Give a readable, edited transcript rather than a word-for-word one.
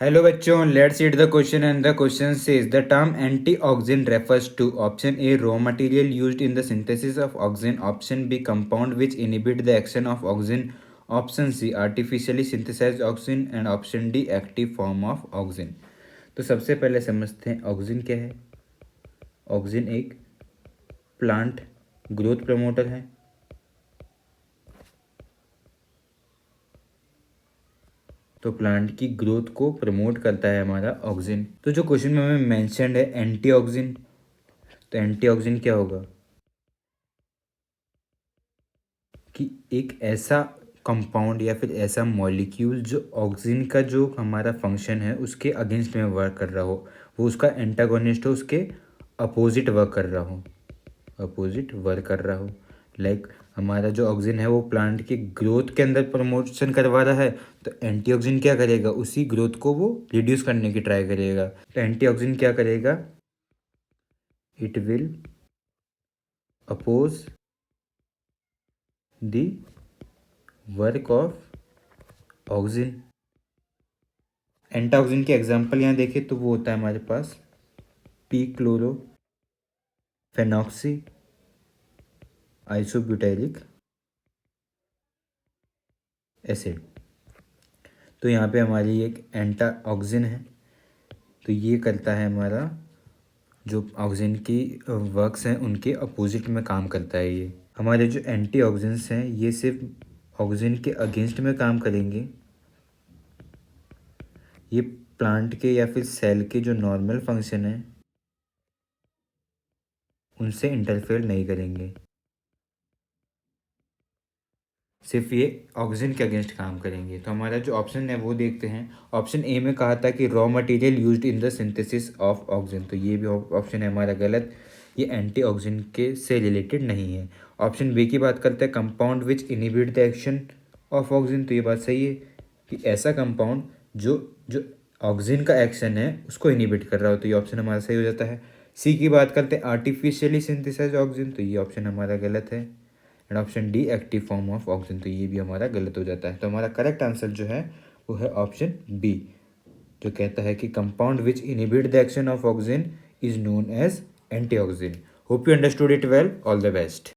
Hello बच्चों, let's read the question and the question says the term antioxidant refers to option A raw material used in the synthesis of oxygen, option B compound which inhibit the action of oxygen, option C artificially synthesised oxygen and option D active form of oxygen. तो सबसे पहले समझते हैं oxygen क्या है। Oxygen एक plant growth promoter है। तो प्लांट की ग्रोथ को प्रमोट करता है हमारा ऑक्सीजन। तो जो क्वेश्चन में हमें मेंशन्ड है एंटीऑक्सीडेंट, तो एंटीऑक्सीडेंट क्या होगा कि एक ऐसा कंपाउंड या फिर ऐसा मॉलिक्यूल जो ऑक्सीजन का जो हमारा फंक्शन है उसके अगेंस्ट में वर्क कर रहा हो, वो उसका एंटागोनिस्ट हो, उसके अपोजिट वर्क कर रहा हो, अपोजिट वर्क कर रहा हो। लाइक हमारा जो ऑक्सीजन है वो प्लांट की ग्रोथ के अंदर प्रमोशन करवा रहा है, तो एंटीऑक्सीडेंट क्या करेगा, उसी ग्रोथ को वो रिड्यूस करने की ट्राई करेगा। तो एंटीऑक्सीडेंट क्या करेगा, it will oppose the work of oxygen. एंटाऑक्सीजन के एग्जाम्पल यहाँ देखें तो वो होता है हमारे पास p chlorophenoxy isobutyric acid. तो यहाँ पे हमारी एक एंटा ऑक्सीजन है, तो ये करता है हमारा जो ऑक्सीजन की वर्क्स हैं उनके अपोजिट में काम करता है। ये हमारे जो एंटी ऑक्सीजेंस हैं ये सिर्फ ऑक्सीजन के अगेंस्ट में काम करेंगे। ये प्लांट के या फिर सेल के जो नॉर्मल फंक्शन है उनसे इंटरफेयर नहीं करेंगे, सिर्फ ये ऑक्सीजन के अगेंस्ट काम करेंगे। तो हमारा जो ऑप्शन है वो देखते हैं। ऑप्शन ए में कहा था कि raw material used in the synthesis of oxygen, तो ये भी ऑप्शन है हमारा गलत, ये एंटी ऑक्सीजन के से रिलेटेड नहीं है। ऑप्शन बी की बात करते हैं compound which inhibit the action of oxygen, तो ये बात सही है कि ऐसा कंपाउंड जो जो ऑक्सीजन का एक्शन है उसको इनहिबिट कर रहा हो, तो ये ऑप्शन हमारा सही हो जाता है। सी की बात करते हैं आर्टिफिशियली सिंथेसाइज ऑक्सीजन, तो ये ऑप्शन हमारा गलत है। And option D active form of oxygen, तो ये भी हमारा गलत हो जाता है। तो हमारा करेक्ट आंसर जो है वो है ऑप्शन बी, जो कहता है कि compound which inhibit the action of oxygen is known as antioxidant. Hope you understood it well. All the best.